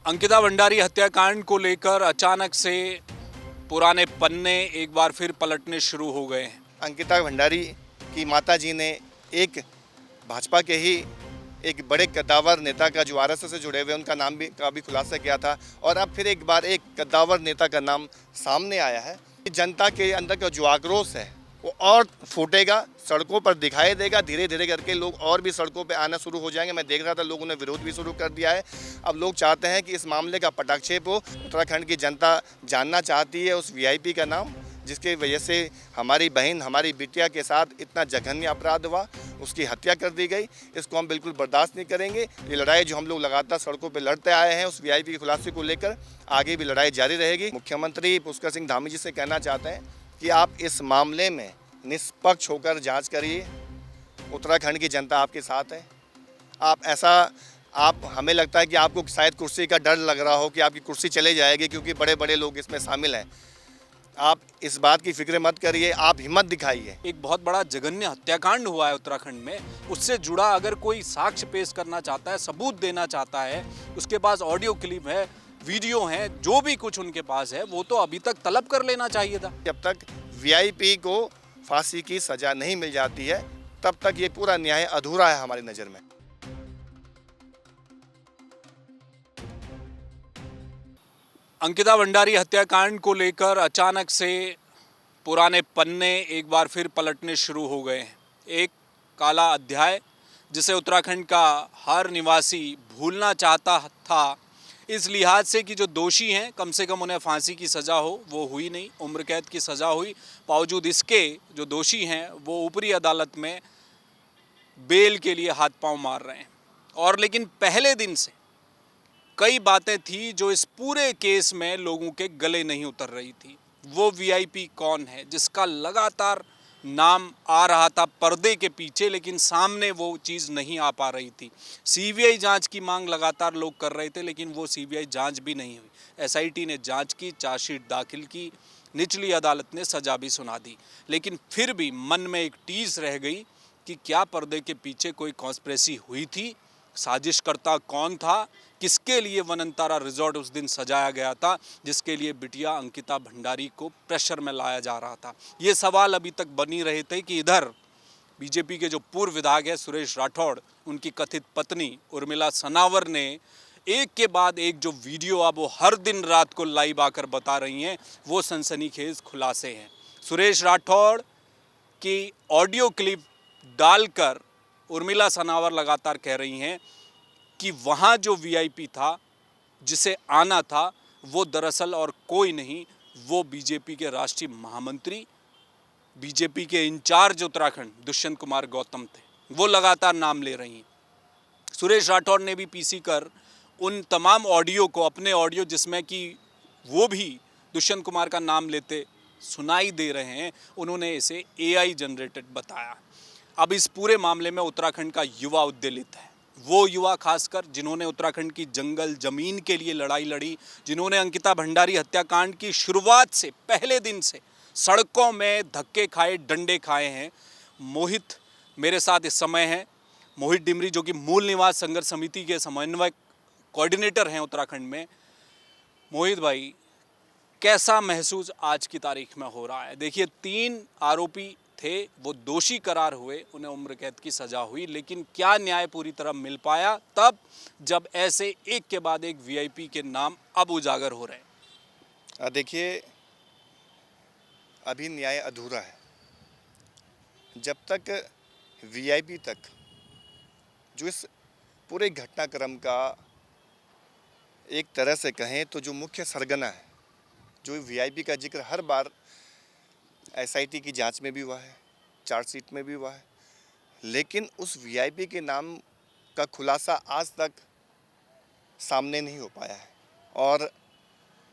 अंकिता भंडारी हत्याकांड को लेकर अचानक से पुराने पन्ने एक बार फिर पलटने शुरू हो गए हैं। अंकिता भंडारी की माताजी ने एक भाजपा के ही एक बड़े कद्दावर नेता का जो आरएसएस से जुड़े हुए उनका नाम भी खुलासा किया था और अब फिर एक बार एक कद्दावर नेता का नाम सामने आया है। जनता के अंदर का जो आक्रोश है वो और फूटेगा, सड़कों पर दिखाई देगा। धीरे धीरे करके लोग और भी सड़कों पर आना शुरू हो जाएंगे। मैं देख रहा था लोगों ने विरोध भी शुरू कर दिया है। अब लोग चाहते हैं कि इस मामले का पटाक्षेप हो। उत्तराखंड की जनता जानना चाहती है उस वीआईपी का नाम जिसकी वजह से हमारी बहन, हमारी बिटिया के साथ इतना जघन्य अपराध हुआ, उसकी हत्या कर दी गई। इसको हम बिल्कुल बर्दाश्त नहीं करेंगे। ये लड़ाई जो हम लोग लगातार सड़कों पर लड़ते आए हैं उस वीआईपी के खुलासे को लेकर आगे भी लड़ाई जारी रहेगी। मुख्यमंत्री पुष्कर सिंह धामी जी से कहना चाहते हैं कि आप इस मामले में निष्पक्ष होकर जांच करिए। उत्तराखंड की जनता आपके साथ है। हमें लगता है कि आपको शायद कुर्सी का डर लग रहा हो कि आपकी कुर्सी चले जाएगी क्योंकि बड़े बड़े लोग इसमें शामिल हैं। आप इस बात की फिक्र मत करिए, आप हिम्मत दिखाइए। एक बहुत बड़ा जघन्य हत्याकांड हुआ है उत्तराखंड में। उससे जुड़ा अगर कोई साक्ष्य पेश करना चाहता है, सबूत देना चाहता है, उसके पास ऑडियो क्लिप है, वीडियो है, जो भी कुछ उनके पास है वो तो अभी तक तलब कर लेना चाहिए था। जब तक वीआईपी को फांसी की सजा नहीं मिल जाती है तब तक ये पूरा न्याय अधूरा है हमारी नज़र में। अंकिता भंडारी हत्याकांड को लेकर अचानक से पुराने पन्ने एक बार फिर पलटने शुरू हो गए हैं। एक काला अध्याय जिसे उत्तराखंड का हर निवासी भूलना चाहता था, इस लिहाज से कि जो दोषी हैं कम से कम उन्हें फांसी की सज़ा हो, वो हुई नहीं। उम्र कैद की सज़ा हुई। बावजूद इसके जो दोषी हैं वो ऊपरी अदालत में बेल के लिए हाथ पांव मार रहे हैं। और लेकिन पहले दिन से कई बातें थी जो इस पूरे केस में लोगों के गले नहीं उतर रही थी। वो वीआईपी कौन है जिसका लगातार नाम आ रहा था पर्दे के पीछे, लेकिन सामने वो चीज़ नहीं आ पा रही थी। सीबीआई जांच की मांग लगातार लोग कर रहे थे, लेकिन वो सीबीआई जांच भी नहीं हुई। एसआईटी ने जांच की, चार्जशीट दाखिल की, निचली अदालत ने सजा भी सुना दी, लेकिन फिर भी मन में एक टीस रह गई कि क्या पर्दे के पीछे कोई कॉन्स्पिरेसी हुई थी, साजिशकर्ता कौन था, किसके लिए वनंतारा रिजॉर्ट उस दिन सजाया गया था जिसके लिए बिटिया अंकिता भंडारी को प्रेशर में लाया जा रहा था। ये सवाल अभी तक बनी रहे थे कि इधर बीजेपी के जो पूर्व विधायक है सुरेश राठौड़, उनकी कथित पत्नी उर्मिला सनावर ने एक के बाद एक जो वीडियो अब वो हर दिन रात को लाइव आकर बता रही हैं, वो सनसनीखेज खुलासे हैं। सुरेश राठौड़ की ऑडियो क्लिप डालकर उर्मिला सनावर लगातार कह रही हैं कि वहाँ जो वीआईपी था जिसे आना था वो दरअसल और कोई नहीं, वो बीजेपी के राष्ट्रीय महामंत्री, बीजेपी के इंचार्ज उत्तराखंड दुष्यंत कुमार गौतम थे। वो लगातार नाम ले रही हैं। सुरेश राठौड़ ने भी पीसी कर उन तमाम ऑडियो को, अपने ऑडियो जिसमें कि वो भी दुष्यंत कुमार का नाम लेते सुनाई दे रहे हैं, उन्होंने इसे एआई जनरेटेड बताया। अब इस पूरे मामले में उत्तराखंड का युवा उद्वेलित है। वो युवा खासकर जिन्होंने उत्तराखंड की जंगल जमीन के लिए लड़ाई लड़ी, जिन्होंने अंकिता भंडारी हत्याकांड की शुरुआत से पहले दिन से सड़कों में धक्के खाए, डंडे खाए हैं। मोहित मेरे साथ इस समय हैं। मोहित डिमरी जो कि मूल निवास संघर्ष समिति के समन्वयक कोऑर्डिनेटर हैं उत्तराखंड में। मोहित भाई, कैसा महसूस आज की तारीख में हो रहा है? देखिए, 3 आरोपी थे, वो दोषी करार हुए, उन्हें उम्र कैद की सजा हुई, लेकिन क्या न्याय पूरी तरह मिल पाया तब जब ऐसे एक के बाद एक वीआईपी के नाम अब उजागर हो रहे हैं? देखिए, अभी न्याय अधूरा है। जब तक वीआईपी तक जो इस पूरे घटनाक्रम का एक तरह से कहें तो जो मुख्य सरगना है, जो वीआईपी का जिक्र हर बार एसआईटी की जांच में भी हुआ है, चार्जशीट में भी हुआ है, लेकिन उस वीआईपी के नाम का खुलासा आज तक सामने नहीं हो पाया है। और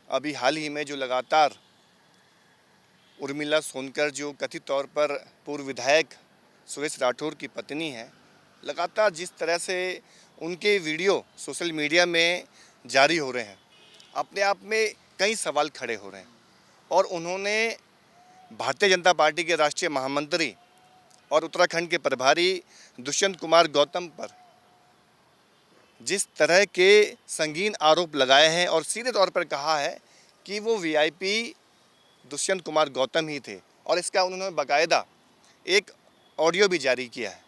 अभी हाल ही में जो लगातार उर्मिला सोनकर, जो कथित तौर पर पूर्व विधायक सुरेश राठौर की पत्नी है, लगातार जिस तरह से उनके वीडियो सोशल मीडिया में जारी हो रहे हैं, अपने आप में कई सवाल खड़े हो रहे हैं। और उन्होंने भारतीय जनता पार्टी के राष्ट्रीय महामंत्री और उत्तराखंड के प्रभारी दुष्यंत कुमार गौतम पर जिस तरह के संगीन आरोप लगाए हैं और सीधे तौर पर कहा है कि वो वीआईपी दुष्यंत कुमार गौतम ही थे, और इसका उन्होंने बाकायदा एक ऑडियो भी जारी किया है।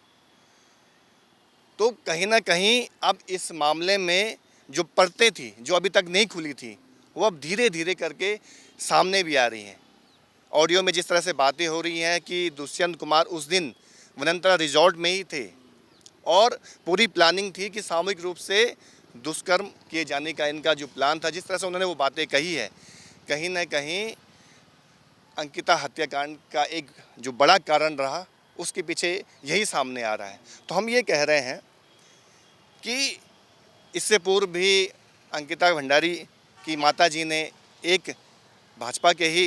तो कहीं ना कहीं अब इस मामले में जो परतें थी, जो अभी तक नहीं खुली थी, वो अब धीरे धीरे करके सामने भी आ रही हैं। ऑडियो में जिस तरह से बातें हो रही हैं कि दुष्यंत कुमार उस दिन वनंतरा रिजॉर्ट में ही थे और पूरी प्लानिंग थी कि सामूहिक रूप से दुष्कर्म किए जाने का इनका जो प्लान था, जिस तरह से उन्होंने वो बातें कही है, कहीं ना कहीं अंकिता हत्याकांड का एक जो बड़ा कारण रहा, उसके पीछे यही सामने आ रहा है। तो हम ये कह रहे हैं कि इससे पूर्व भी अंकिता भंडारी की माताजी ने एक भाजपा के ही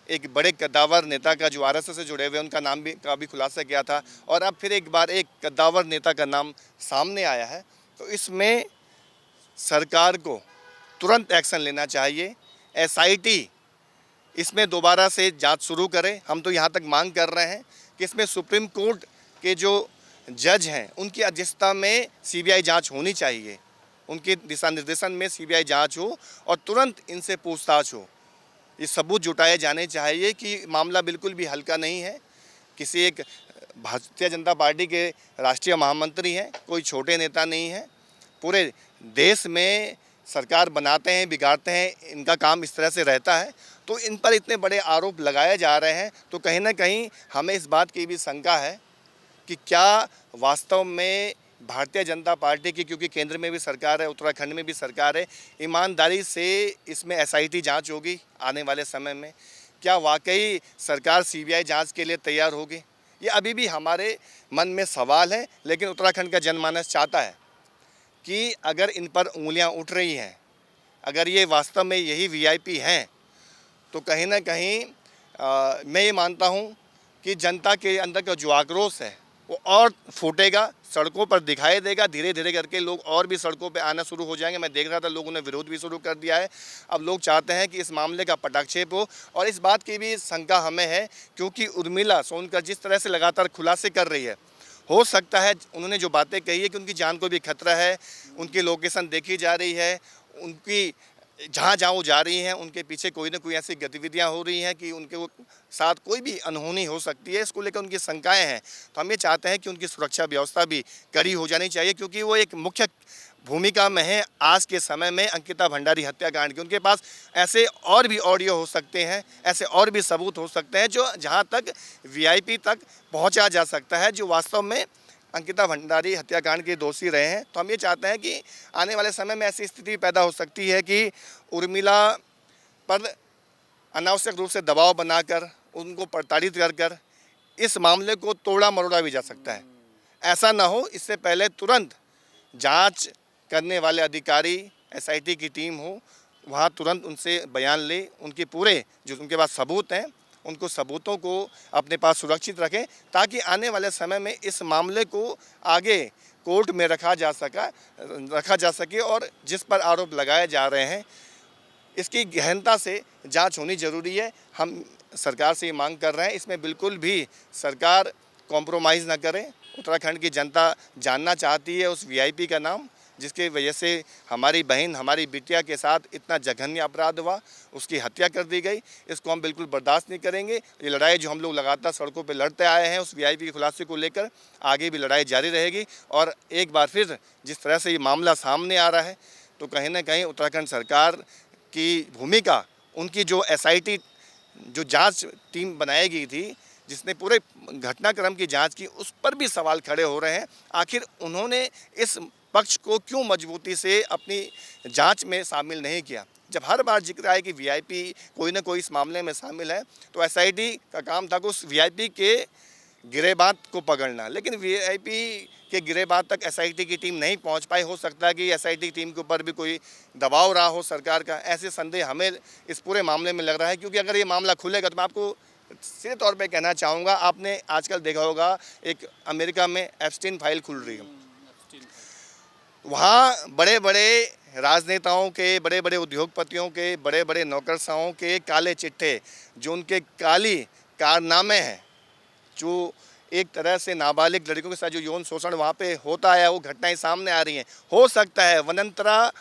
एक बड़े कद्दावर नेता का, जो आरएसएस से जुड़े हुए, उनका नाम भी का भी खुलासा किया था, और अब फिर एक बार एक कद्दावर नेता का नाम सामने आया है। तो इसमें सरकार को तुरंत एक्शन लेना चाहिए। एसआईटी इसमें दोबारा से जांच शुरू करे। हम तो यहाँ तक मांग कर रहे हैं कि इसमें सुप्रीम कोर्ट के जो जज हैं, उनकी अध्यक्षता में सीबीआई जांच होनी चाहिए, उनके दिशा निर्देशन में सीबीआई जांच हो और तुरंत इनसे पूछताछ हो। ये सबूत जुटाए जाने चाहिए कि मामला बिल्कुल भी हल्का नहीं है। किसी एक भारतीय जनता पार्टी के राष्ट्रीय महामंत्री हैं, कोई छोटे नेता नहीं है। पूरे देश में सरकार बनाते हैं, बिगाड़ते हैं, इनका काम इस तरह से रहता है। तो इन पर इतने बड़े आरोप लगाए जा रहे हैं, तो कहीं ना कहीं हमें इस बात की भी शंका है कि क्या वास्तव में भारतीय जनता पार्टी की, क्योंकि केंद्र में भी सरकार है, उत्तराखंड में भी सरकार है, ईमानदारी से इसमें एसआईटी जांच होगी आने वाले समय में? क्या वाकई सरकार सीबीआई जांच के लिए तैयार होगी? ये अभी भी हमारे मन में सवाल है। लेकिन उत्तराखंड का जनमानस चाहता है कि अगर इन पर उंगलियां उठ रही हैं, अगर ये वास्तव में यही वीआईपी हैं, तो कहीं ना कहीं मैं ये मानता हूँ कि जनता के अंदर का जो आक्रोश है वो और फूटेगा, सड़कों पर दिखाई देगा। धीरे धीरे करके लोग और भी सड़कों पे आना शुरू हो जाएंगे। मैं देख रहा था लोगों ने विरोध भी शुरू कर दिया है। अब लोग चाहते हैं कि इस मामले का पटाक्षेप हो, और इस बात की भी शंका हमें है क्योंकि उर्मिला सोनकर जिस तरह से लगातार खुलासे कर रही है, हो सकता है उन्होंने जो बातें कही है कि उनकी जान को भी खतरा है, उनकी लोकेशन देखी जा रही है, उनकी जहाँ जहाँ वो जा रही हैं उनके पीछे कोई ना कोई ऐसी गतिविधियाँ हो रही हैं कि उनके साथ कोई भी अनहोनी हो सकती है। इसको लेकर उनकी शंकाएं हैं। तो हम ये चाहते हैं कि उनकी सुरक्षा व्यवस्था भी कड़ी हो जानी चाहिए, क्योंकि वो एक मुख्य भूमिका में है आज के समय में अंकिता भंडारी हत्याकांड की। उनके पास ऐसे और भी ऑडियो हो सकते हैं, ऐसे और भी सबूत हो सकते हैं जो जहाँ तक वीआईपी तक पहुँचा जा सकता है, जो वास्तव में अंकिता भंडारी हत्याकांड के दोषी रहे हैं। तो हम ये चाहते हैं कि आने वाले समय में ऐसी स्थिति पैदा हो सकती है कि उर्मिला पर अनावश्यक रूप से दबाव बनाकर, उनको प्रताड़ित कर इस मामले को तोड़ा मरोड़ा भी जा सकता है। ऐसा ना हो, इससे पहले तुरंत जांच करने वाले अधिकारी, एसआईटी की टीम हो, वहाँ तुरंत उनसे बयान ले, उनके पूरे जो उनके पास सबूत हैं उनको सबूतों को अपने पास सुरक्षित रखें, ताकि आने वाले समय में इस मामले को आगे कोर्ट में रखा जा सके और जिस पर आरोप लगाए जा रहे हैं इसकी गहनता से जांच होनी ज़रूरी है। हम सरकार से ये मांग कर रहे हैं, इसमें बिल्कुल भी सरकार कॉम्प्रोमाइज़ ना करे। उत्तराखंड की जनता जानना चाहती है उस वीआईपी का नाम, जिसकी वजह से हमारी बहन, हमारी बिटिया के साथ इतना जघन्य अपराध हुआ, उसकी हत्या कर दी गई। इसको हम बिल्कुल बर्दाश्त नहीं करेंगे। ये लड़ाई जो हम लोग लगातार सड़कों पर लड़ते आए हैं उस वीआईपी के खुलासे को लेकर, आगे भी लड़ाई जारी रहेगी। और एक बार फिर जिस तरह से ये मामला सामने आ रहा है, तो कहीं ना कहीं उत्तराखंड सरकार की भूमिका, उनकी जो एसआईटी जो जांच टीम बनाई गई थी जिसने पूरे घटनाक्रम की जांच की, उस पर भी सवाल खड़े हो रहे हैं। आखिर उन्होंने इस पक्ष को क्यों मजबूती से अपनी जांच में शामिल नहीं किया? जब हर बार जिक्र आए कि वीआईपी कोई ना कोई इस मामले में शामिल है, तो एसआईटी का काम था कि उस वीआईपी के गिरेबान को पकड़ना, लेकिन वीआईपी के गिरेबान तक एसआईटी की टीम नहीं पहुंच पाई। हो सकता है कि एसआईटी टीम के ऊपर भी कोई दबाव रहा हो सरकार का, ऐसे संदेह हमें इस पूरे मामले में लग रहा है। क्योंकि अगर ये मामला खुलेगा तो मैं आपको सीधे तौर पे कहना चाहूँगा, आपने आजकल देखा होगा एक अमेरिका में एप्स्टीन फाइल खुल रही है। वहाँ बड़े बड़े राजनेताओं के, बड़े बड़े उद्योगपतियों के, बड़े बड़े नौकरशाहों के काले चिट्ठे, जो उनके काली कारनामे हैं, जो एक तरह से नाबालिग लड़कियों के साथ जो यौन शोषण वहाँ पे होता है, वो घटनाएं सामने आ रही हैं। हो सकता है वनंतरा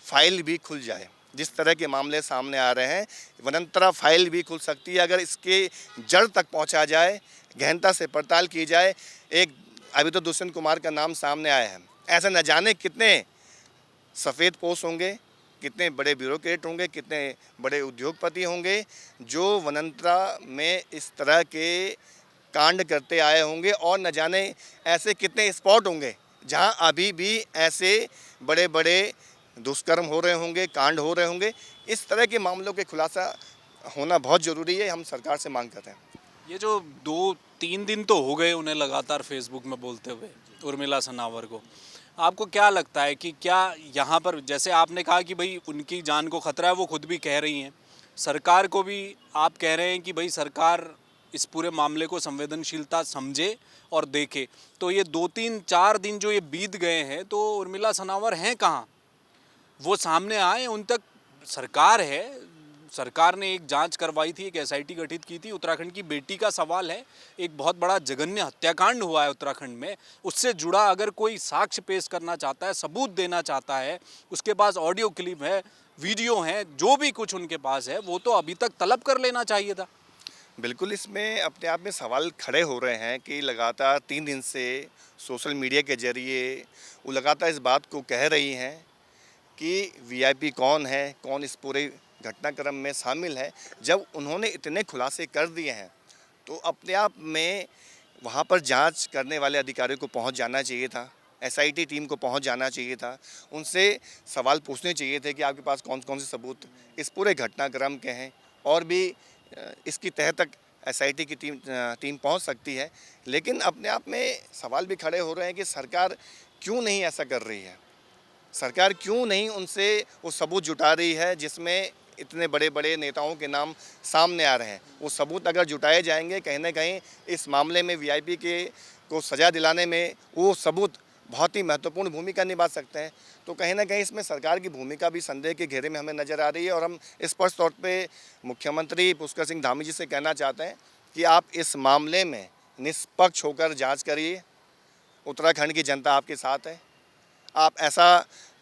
फाइल भी खुल जाए। जिस तरह के मामले सामने आ रहे हैं, वनंतरा फाइल भी खुल सकती है अगर इसके जड़ तक पहुंचा जाए, गहनता से पड़ताल की जाए। एक अभी तो दुष्यंत कुमार का नाम सामने आया है, ऐसा न जाने कितने सफ़ेद पोश होंगे, कितने बड़े ब्यूरोक्रेट होंगे, कितने बड़े उद्योगपति होंगे जो वनंतरा में इस तरह के कांड करते आए होंगे, और न जाने ऐसे कितने स्पॉट होंगे जहां अभी भी ऐसे बड़े बड़े दुष्कर्म हो रहे होंगे, कांड हो रहे होंगे। इस तरह के मामलों के खुलासा होना बहुत ज़रूरी है, हम सरकार से मांग करते हैं। ये जो 2-3 दिन तो हो गए उन्हें लगातार फेसबुक में बोलते हुए, उर्मिला सनावर को, आपको क्या लगता है कि क्या यहाँ पर, जैसे आपने कहा कि भाई उनकी जान को खतरा है, वो खुद भी कह रही हैं, सरकार को भी आप कह रहे हैं कि भाई सरकार इस पूरे मामले को संवेदनशीलता समझे और देखे, तो ये 2-3-4 दिन जो ये बीत गए हैं, तो उर्मिला सनावर हैं कहाँ? वो सामने आए, उन तक सरकार है, सरकार ने एक जांच करवाई थी, एक एसआईटी गठित की थी। उत्तराखंड की बेटी का सवाल है, एक बहुत बड़ा जघन्य हत्याकांड हुआ है उत्तराखंड में, उससे जुड़ा अगर कोई साक्ष्य पेश करना चाहता है, सबूत देना चाहता है, उसके पास ऑडियो क्लिप है, वीडियो है, जो भी कुछ उनके पास है, वो तो अभी तक तलब कर लेना चाहिए था। बिल्कुल, इसमें अपने आप में सवाल खड़े हो रहे हैं कि लगातार 3 दिन से सोशल मीडिया के ज़रिए वो लगातार इस बात को कह रही हैं कि वीआईपी कौन है, कौन इस पूरे घटनाक्रम में शामिल है। जब उन्होंने इतने खुलासे कर दिए हैं, तो अपने आप में वहाँ पर जांच करने वाले अधिकारियों को पहुँच जाना चाहिए था, एसआईटी टीम को पहुँच जाना चाहिए था, उनसे सवाल पूछने चाहिए थे कि आपके पास कौन कौन से सबूत इस पूरे घटनाक्रम के हैं, और भी इसकी तह तक एसआईटी की टीम पहुँच सकती है। लेकिन अपने आप में सवाल भी खड़े हो रहे हैं कि सरकार क्यों नहीं ऐसा कर रही है, सरकार क्यों नहीं उनसे वो सबूत जुटा रही है जिसमें इतने बड़े बड़े नेताओं के नाम सामने आ रहे हैं। वो सबूत अगर जुटाए जाएंगे, कहीं ना कहीं इस मामले में वीआईपी के को सज़ा दिलाने में वो सबूत बहुत ही महत्वपूर्ण भूमिका निभा सकते हैं। तो कहीं ना कहीं इसमें सरकार की भूमिका भी संदेह के घेरे में हमें नज़र आ रही है, और हम स्पष्ट तौर पे मुख्यमंत्री पुष्कर सिंह धामी जी से कहना चाहते हैं कि आप इस मामले में निष्पक्ष होकर जाँच करिए। उत्तराखंड की जनता आपके साथ है।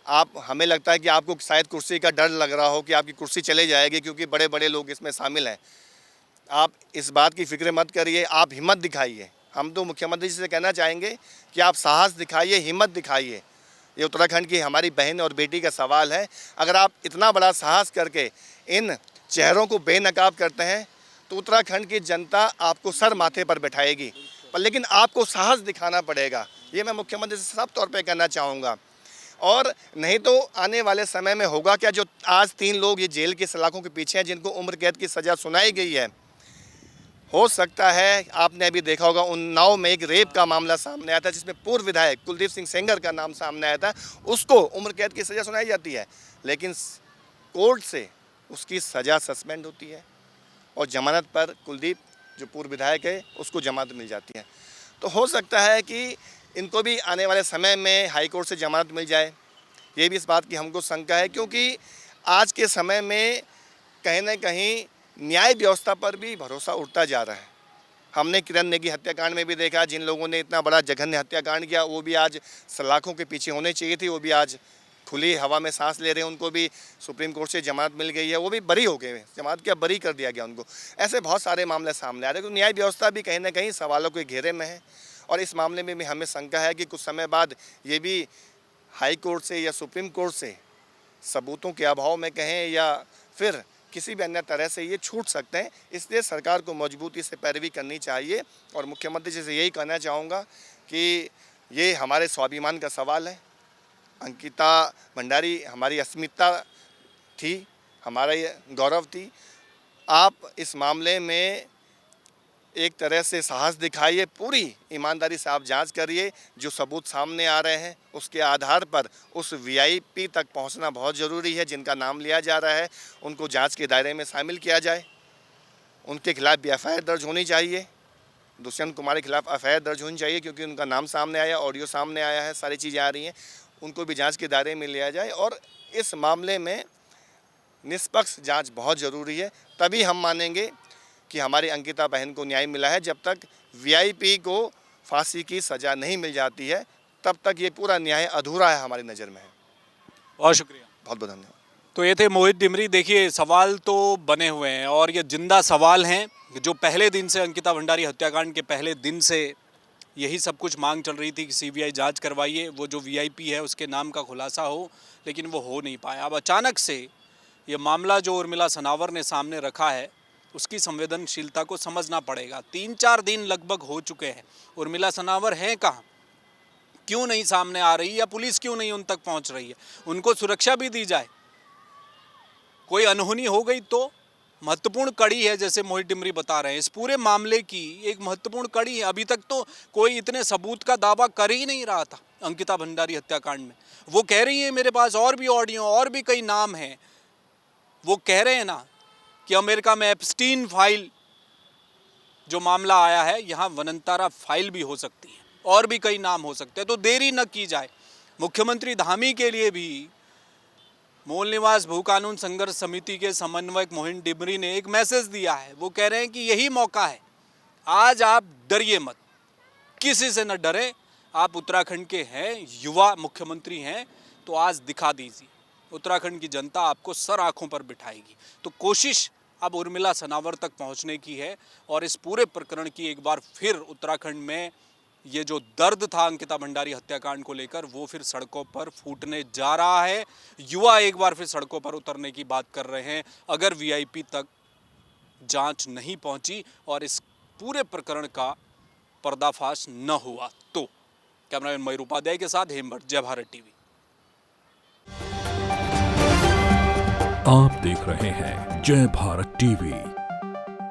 आप हमें लगता है कि आपको शायद कुर्सी का डर लग रहा हो कि आपकी कुर्सी चले जाएगी क्योंकि बड़े बड़े लोग इसमें शामिल हैं। आप इस बात की फिक्र मत करिए, आप हिम्मत दिखाइए। हम तो मुख्यमंत्री जी से कहना चाहेंगे कि आप साहस दिखाइए, हिम्मत दिखाइए। ये उत्तराखंड की हमारी बहन और बेटी का सवाल है। अगर आप इतना बड़ा साहस करके इन चेहरों को बेनकाब करते हैं तो उत्तराखंड की जनता आपको सर माथे पर बैठाएगी, पर लेकिन आपको साहस दिखाना पड़ेगा। ये मैं मुख्यमंत्री से साफ तौर पे कहना चाहूँगा। और नहीं तो आने वाले समय में होगा क्या, जो आज 3 लोग ये जेल की सलाखों के पीछे हैं जिनको उम्र कैद की सज़ा सुनाई गई है, हो सकता है आपने अभी देखा होगा उन्नाव में एक रेप का मामला सामने आया था जिसमें पूर्व विधायक कुलदीप सिंह सेंगर का नाम सामने आया था। उसको उम्र कैद की सज़ा सुनाई जाती है, लेकिन कोर्ट से उसकी सज़ा सस्पेंड होती है और जमानत पर कुलदीप जो पूर्व विधायक है उसको जमानत मिल जाती है। तो हो सकता है कि इनको भी आने वाले समय में हाई कोर्ट से जमानत मिल जाए। ये भी इस बात की हमको शंका है, क्योंकि आज के समय में कहीं ना कहीं न्याय व्यवस्था पर भी भरोसा उठता जा रहा है। हमने किरण नेगी हत्याकांड में भी देखा, जिन लोगों ने इतना बड़ा जघन्य हत्याकांड किया वो भी आज सलाखों के पीछे होने चाहिए थी, वो भी आज खुली हवा में सांस ले रहे हैं। उनको भी सुप्रीम कोर्ट से जमानत मिल गई है, वो भी बरी हो गए, जमानत क्या बरी कर दिया गया उनको। ऐसे बहुत सारे मामले सामने आ रहे हैं। तो न्याय व्यवस्था भी कहीं ना कहीं सवालों के घेरे में है, और इस मामले में भी हमें शंका है कि कुछ समय बाद ये भी हाई कोर्ट से या सुप्रीम कोर्ट से सबूतों के अभाव में कहें या फिर किसी भी अन्य तरह से ये छूट सकते हैं। इसलिए सरकार को मजबूती से पैरवी करनी चाहिए, और मुख्यमंत्री जी से यही कहना चाहूँगा कि ये हमारे स्वाभिमान का सवाल है। अंकिता भंडारी हमारी अस्मिता थी, हमारा ये गौरव थी। आप इस मामले में एक तरह से साहस दिखाइए, पूरी ईमानदारी से आप जांच करिए। जो सबूत सामने आ रहे हैं उसके आधार पर उस वीआईपी तक पहुंचना बहुत ज़रूरी है। जिनका नाम लिया जा रहा है उनको जांच के दायरे में शामिल किया जाए, उनके खिलाफ भी एफआईआर दर्ज होनी चाहिए। दुष्यंत कुमार के खिलाफ एफआईआर दर्ज होनी चाहिए क्योंकि उनका नाम सामने आया, ऑडियो सामने आया है, सारी चीज़ें आ रही हैं। उनको भी जाँच के दायरे में लिया जाए, और इस मामले में निष्पक्ष जाँच बहुत ज़रूरी है। तभी हम मानेंगे कि हमारी अंकिता बहन को न्याय मिला है। जब तक वीआईपी को फांसी की सज़ा नहीं मिल जाती है तब तक ये पूरा न्याय अधूरा है, हमारी नज़र में है। बहुत शुक्रिया। बहुत बहुत धन्यवाद। तो ये थे मोहित डिमरी। देखिए, सवाल तो बने हुए हैं और ये जिंदा सवाल हैं जो पहले दिन से, अंकिता भंडारी हत्याकांड के पहले दिन से यही सब कुछ मांग चल रही थी कि सीबीआई जांच करवाइए, वो जो वीआईपी है उसके नाम का खुलासा हो, लेकिन वो हो नहीं पाया। अब अचानक से ये मामला जो उर्मिला सनावर ने सामने रखा है उसकी संवेदनशीलता को समझना पड़ेगा। 3-4 दिन लगभग हो चुके हैं। उर्मिला सनावर हैं कहाँ, क्यों नहीं सामने आ रही, या पुलिस क्यों नहीं उन तक पहुँच रही है? उनको सुरक्षा भी दी जाए। कोई अनहोनी हो गई तो महत्वपूर्ण कड़ी है, जैसे मोहित डिमरी बता रहे हैं, इस पूरे मामले की एक महत्वपूर्ण कड़ी है। अभी तक तो कोई इतने सबूत का दावा कर ही नहीं रहा था अंकिता भंडारी हत्याकांड में। वो कह रही है मेरे पास और भी ऑडियो, और भी कई नाम हैं। वो कह रहे हैं ना कि अमेरिका में एप्स्टीन फाइल जो मामला आया है, यहाँ वनंतारा फाइल भी हो सकती है, और भी कई नाम हो सकते हैं। तो देरी न की जाए। मुख्यमंत्री धामी के लिए भी मूल निवास भू कानून संघर्ष समिति के समन्वयक मोहित डिमरी ने एक मैसेज दिया है। वो कह रहे हैं कि यही मौका है, आज आप डरिए मत, किसी से न डरे। आप उत्तराखंड के हैं, युवा मुख्यमंत्री हैं, तो आज दिखा दीजिए। उत्तराखंड की जनता आपको सर आंखों पर बिठाएगी। तो कोशिश अब उर्मिला सनावर तक पहुंचने की है और इस पूरे प्रकरण की एक बार फिर उत्तराखंड में ये जो दर्द था अंकिता भंडारी हत्याकांड को लेकर, वो फिर सड़कों पर फूटने जा रहा है। युवा एक बार फिर सड़कों पर उतरने की बात कर रहे हैं अगर वीआईपी तक जांच नहीं पहुंची और इस पूरे प्रकरण का पर्दाफाश न हुआ तो। कैमरामैन मयूर उपाध्याय के साथ हेमभट्ट, जय भारत टीवी। आप देख रहे हैं जय भारत टीवी।